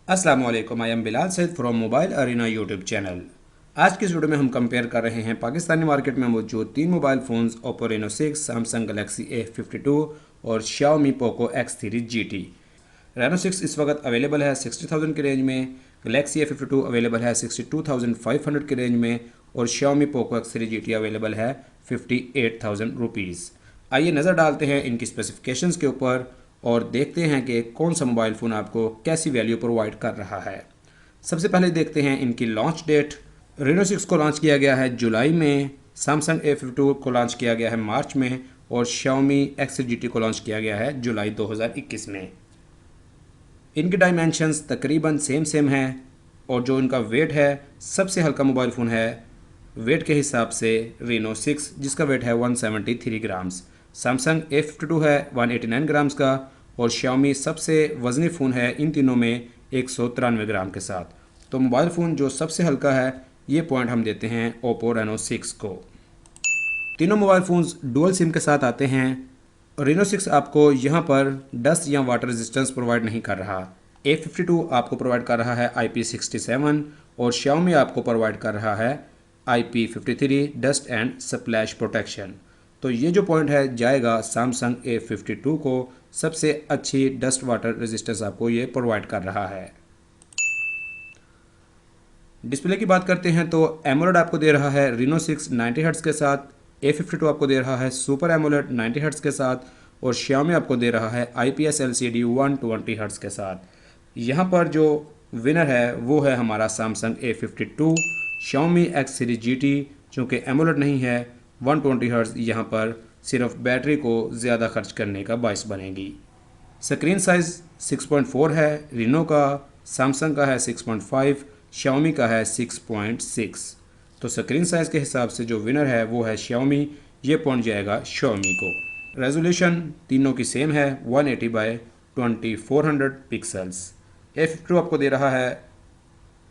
अस्सलाम वालेकुम, I am Bilal Syed from mobile arena YouTube channel. आज की इस वीडियो में हम कंपेयर कर रहे हैं पाकिस्तानी मार्केट में मौजूद तीन mobile phones Oppo Reno 6, Samsung Galaxy A52 और Xiaomi Poco X3 GT। Reno 6 इस वक्त अवेलेबल है 60,000 की रेंज में, गलेक्सी A52 अवेलेबल है 62,500 की रेंज में और Xiaomi Poco X3 GT available है 58,000 रुपीज़। आइए नज़र डालते हैं इनकी स्पेसिफिकेशंस के ऊपर और देखते हैं कि कौन सा मोबाइल फ़ोन आपको कैसी वैल्यू प्रोवाइड कर रहा है। सबसे पहले देखते हैं इनकी लॉन्च डेट। रेनो 6 को लॉन्च किया गया है जुलाई में, सैमसंग A52 को लॉन्च किया गया है मार्च में और Xiaomi X3 GT को लॉन्च किया गया है जुलाई 2021 में। इनके डायमेंशंस तकरीबन सेम हैं और जो इनका वेट है, सबसे हल्का मोबाइल फ़ोन है वेट के हिसाब से रेनो 6, जिसका वेट है 173 ग्राम्स। सैमसंग A52 है 189 ग्राम्स का और Xiaomi सबसे वज़नी फ़ोन है इन तीनों में 193 ग्राम के साथ। तो मोबाइल फ़ोन जो सबसे हल्का है, ये पॉइंट हम देते हैं ओप्पो रेनो 6 को। तीनों मोबाइल फ़ोन्स डुअल सिम के साथ आते हैं। रेनो 6 आपको यहाँ पर डस्ट या वाटर रेजिस्टेंस प्रोवाइड नहीं कर रहा। A52 आपको प्रोवाइड कर रहा है IP67 और Xiaomi आपको प्रोवाइड कर रहा है IP53 dust and splash protection. तो ये जो पॉइंट है जाएगा सैमसंग A52 को, सबसे अच्छी डस्ट वाटर रेजिस्टेंस आपको ये प्रोवाइड कर रहा है। डिस्प्ले की बात करते हैं तो एमोलेड आपको दे रहा है रेनो 6 90 हर्ट्ज़ के साथ, A52 आपको दे रहा है सुपर एमोलेड 90 हर्ट्ज़ के साथ और Xiaomi आपको दे रहा है IPS LCD 120 हर्ट्ज़ के साथ। यहाँ पर जो विनर है वो है हमारा Samsung A52। Xiaomi X3 GT चूँकि एमोलेड नहीं है 120 हर्ट्ज़ यहाँ पर सिर्फ बैटरी को ज़्यादा खर्च करने का बायस बनेगी। स्क्रीन साइज़ 6.4 है रेनो का, सैमसंग का है 6.5, Xiaomi का है 6.6। तो स्क्रीन साइज़ के हिसाब से जो विनर है वो है Xiaomi, ये पहुंच जाएगा Xiaomi को। रेजोल्यूशन तीनों की सेम है 180 बाय 2400 पिक्सल्स। A52 आपको दे रहा है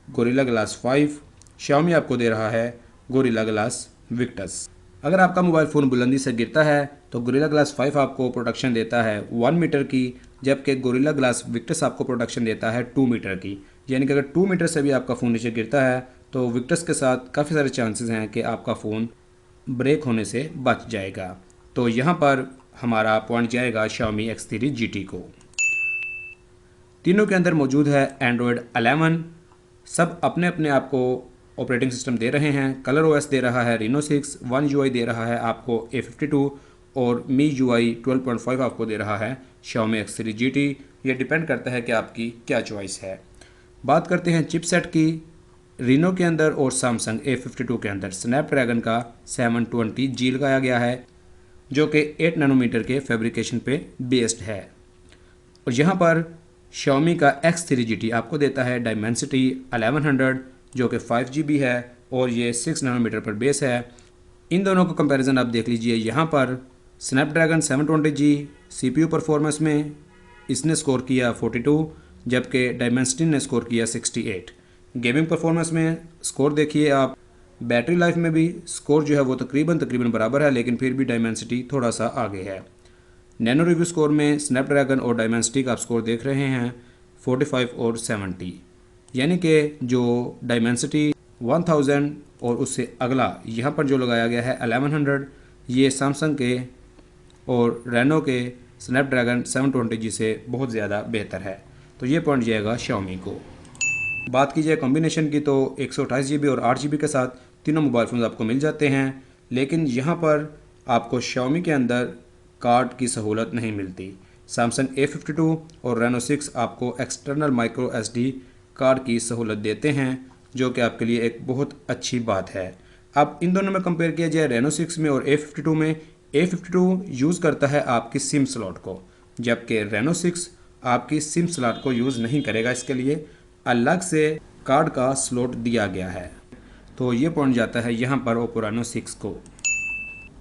गोरिल्ला ग्लास 5, Xiaomi आपको दे रहा है गोरिल्ला ग्लास विक्टस। अगर आपका मोबाइल फ़ोन बुलंदी से गिरता है तो गोरिल्ला ग्लास 5 आपको प्रोटेक्शन देता है 1 मीटर की, जबकि गोरिल्ला ग्लास विक्टस आपको प्रोटेक्शन देता है 2 मीटर की। यानी कि अगर 2 मीटर से भी आपका फ़ोन नीचे गिरता है तो विक्टस के साथ काफ़ी सारे चांसेस हैं कि आपका फ़ोन ब्रेक होने से बच जाएगा। तो यहाँ पर हमारा पॉइंट जाएगा Xiaomi X3 GT को। तीनों के अंदर मौजूद है एंड्रॉयड 11। सब अपने अपने आपको ऑपरेटिंग सिस्टम दे रहे हैं। कलर OS दे रहा है रेनो 6, वन UI दे रहा है आपको A52 और MIUI 12.5 आपको दे रहा है Xiaomi X3 GT। ये डिपेंड करता है कि आपकी क्या चॉइस है। बात करते हैं चिपसेट की। रेनो के अंदर और सैमसंग A52 के अंदर स्नैपड्रैगन का 720G लगाया गया है, जो कि 8 नैनोमीटर के फैब्रिकेशन पे बेस्ड है। और यहाँ पर Xiaomi का X3 GT आपको देता है डायमेंसिटी 1100, जो कि 5GB है और ये 6 नैनोमीटर पर बेस है। इन दोनों का कंपैरिजन आप देख लीजिए। यहाँ पर स्नैपड्रैगन 720G CPU परफॉर्मेंस में इसने स्कोर किया 42, जबकि डायमेंसिटी ने स्कोर किया 68। गेमिंग परफॉर्मेंस में स्कोर देखिए आप। बैटरी लाइफ में भी स्कोर जो है वो तकरीबन बराबर है, लेकिन फिर भी डायमेंसिटी थोड़ा सा आगे है। नैनो रिव्यू स्कोर में स्नैपड्रैगन और डायमेंसिटी का आप स्कोर देख रहे हैं 45 और 70, यानी कि जो डायमेंसिटी 1000 और उससे अगला यहाँ पर जो लगाया गया है 1100, ये सैमसंग के और रेनो के स्नैपड्रैगन 720G से बहुत ज़्यादा बेहतर है। तो ये पॉइंट जाएगा Xiaomi को। बात की जाए कॉम्बिनेशन की तो 128GB और 8GB के साथ तीनों मोबाइल फ़ोन आपको मिल जाते हैं, लेकिन यहाँ पर आपको Xiaomi के अंदर कार्ड की सहूलत नहीं मिलती। सैमसंग A52 और रेनो 6 आपको एक्सटर्नल माइक्रो SD कार्ड की सहूलत देते हैं, जो कि आपके लिए एक बहुत अच्छी बात है। अब इन दोनों में कंपेयर किया जाए रेनो 6 में और A52 में, A52 यूज़ करता है आपकी सिम स्लॉट को, जबकि रेनो 6 आपकी सिम स्लॉट को यूज़ नहीं करेगा। इसके लिए अलग से कार्ड का स्लॉट दिया गया है। तो ये पॉइंट जाता है यहाँ पर ओप्पो रेनो 6 को।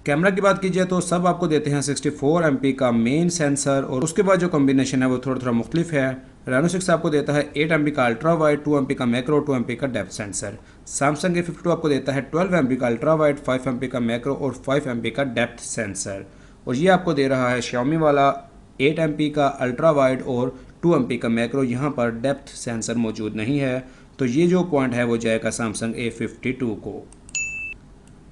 कैमरा की बात कीजिए तो सब आपको देते हैं 64 MP का मेन सेंसर और उसके बाद जो कॉम्बिनेशन है वो थोड़ा मुख्तलिफ है। रेनो 6 आपको देता है 8 MP का अल्ट्रा वाइड, 2 MP का मैक्रो, 2 MP का डेप्थ सेंसर। सैमसंग A52 आपको देता है 12 MP का अल्ट्रा वाइड, 5 MP का मैक्रो और 5 MP का डेप्थ सेंसर। और ये आपको दे रहा है Xiaomi वाला 8 MP का अल्ट्रा वाइड और 2 MP का मैक्रो, यहाँ पर डेप्थ सेंसर मौजूद नहीं है। तो ये जो पॉइंट है वो जाएगा सैमसंग A52 को।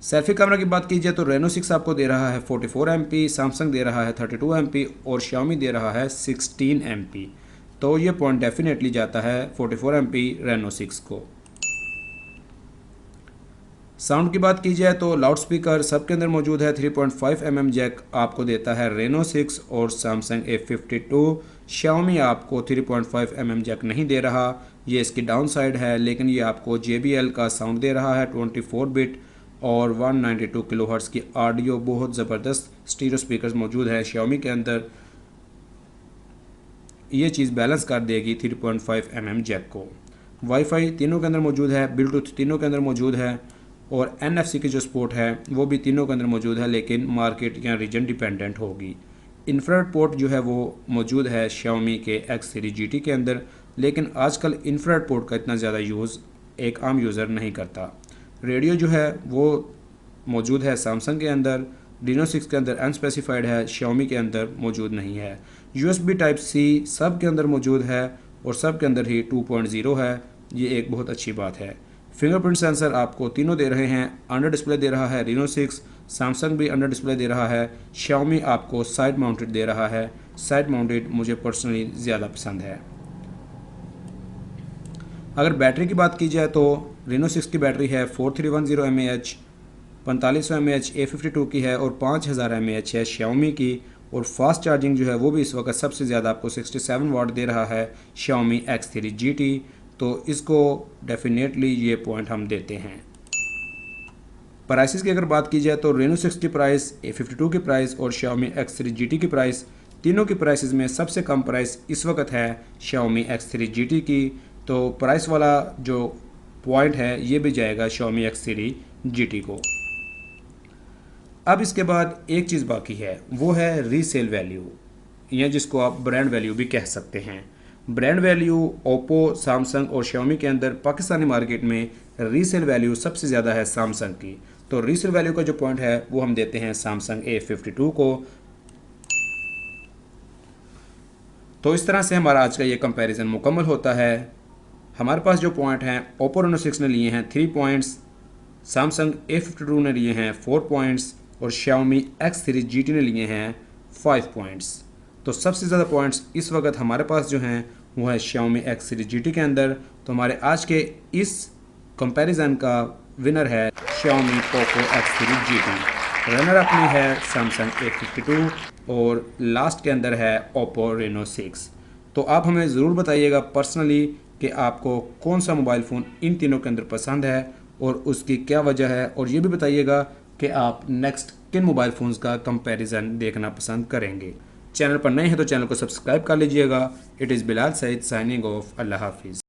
सेल्फी कैमरा की बात कीजिए तो रेनो 6 आपको दे रहा है 44 MP, सैमसंग दे रहा है 32 MP और Xiaomi दे रहा है 16 MP। तो ये पॉइंट डेफिनेटली जाता है 44 MP रेनो 6 को। साउंड की बात की जाए तो लाउड स्पीकर सबके अंदर मौजूद है। 3.5 mm जैक आपको देता है रेनो 6 और सैमसंग A52। Xiaomi आपको 3.5 mm जैक नहीं दे रहा, ये इसकी डाउन साइड है, लेकिन ये आपको JBL का साउंड दे रहा है 24 बिट और 192 किलोहर्ट्ज़ की ऑडियो। बहुत ज़बरदस्त स्टीरियो स्पीकर्स मौजूद है Xiaomi के अंदर, ये चीज़ बैलेंस कर देगी 3.5 mm जैक को। वाईफाई तीनों के अंदर मौजूद है, ब्लूटूथ तीनों के अंदर मौजूद है और NFC की जो सपोर्ट है वो भी तीनों के अंदर मौजूद है, लेकिन मार्केट या रीजन डिपेंडेंट होगी। इंफ्रारेड पोर्ट जो है वो मौजूद है Xiaomi के X3 GT के अंदर, लेकिन आजकल इंफ्रारेड पोर्ट का इतना ज़्यादा यूज़ एक आम यूज़र नहीं करता। रेडियो जो है वो मौजूद है सैमसंग के अंदर, Reno 6 के अंदर अनस्पेसिफाइड है, Xiaomi के अंदर मौजूद नहीं है। USB Type-C सब के अंदर मौजूद है और सब के अंदर ही 2.0 है, ये एक बहुत अच्छी बात है। फिंगरप्रिंट सेंसर आपको तीनों दे रहे हैं, अंडर डिस्प्ले दे रहा है Reno 6, सैमसंग भी अंडर डिस्प्ले दे रहा है, Xiaomi आपको साइड माउंटेड दे रहा है। साइड माउंटेड मुझे पर्सनली ज़्यादा पसंद है। अगर बैटरी की बात की जाए तो Reno 6 की बैटरी है 4310 mAh, 4500 mAh A52 की है और 5000 mAh है Xiaomi की। और फास्ट चार्जिंग जो है वो भी इस वक्त सबसे ज़्यादा आपको 67 वाट दे रहा है Xiaomi X3 GT। तो इसको डेफिनेटली ये पॉइंट हम देते हैं। प्राइसेस की अगर बात की जाए तो Reno 6 की प्राइस, A52 की प्राइस और Xiaomi X3 GT की प्राइस, तीनों की प्राइसेस में सबसे कम प्राइस इस वक्त है Xiaomi X3 GT की। तो प्राइस वाला जो पॉइंट है ये भी जाएगा Xiaomi X3 GT को। अब इसके बाद एक चीज़ बाकी है, वो है रीसेल वैल्यू, या जिसको आप ब्रांड वैल्यू भी कह सकते हैं। ब्रांड वैल्यू ओप्पो, सैमसंग और Xiaomi के अंदर पाकिस्तानी मार्केट में रीसेल वैल्यू सबसे ज़्यादा है सैमसंग की। तो रीसेल वैल्यू का जो पॉइंट है वो हम देते हैं सैमसंग A52 को। तो इस तरह से हमारा आज का ये कंपैरिजन मुकम्मल होता है। हमारे पास जो पॉइंट हैं, ओप्पो Reno 6 ने लिए हैं 3 पॉइंट्स, सैमसंग A52 ने लिए हैं 4 पॉइंट्स और Xiaomi X3 GT ने लिए हैं 5 पॉइंट्स। तो सबसे ज़्यादा पॉइंट्स इस वक्त हमारे पास जो हैं वो है Xiaomi X3 GT के अंदर। तो हमारे आज के इस कंपैरिजन का विनर है Xiaomi Poco X3 GT, runner up में है Samsung A52 और लास्ट के अंदर है Oppo Reno 6। तो आप हमें ज़रूर बताइएगा पर्सनली कि आपको कौन सा मोबाइल फ़ोन इन तीनों के अंदर पसंद है और उसकी क्या वजह है, और ये भी बताइएगा कि आप नेक्स्ट किन मोबाइल फ़ोन्स का कंपैरिजन देखना पसंद करेंगे। चैनल पर नए हैं तो चैनल को सब्सक्राइब कर लीजिएगा। It is Bilal Saeed signing off. अल्लाह हाफिज़।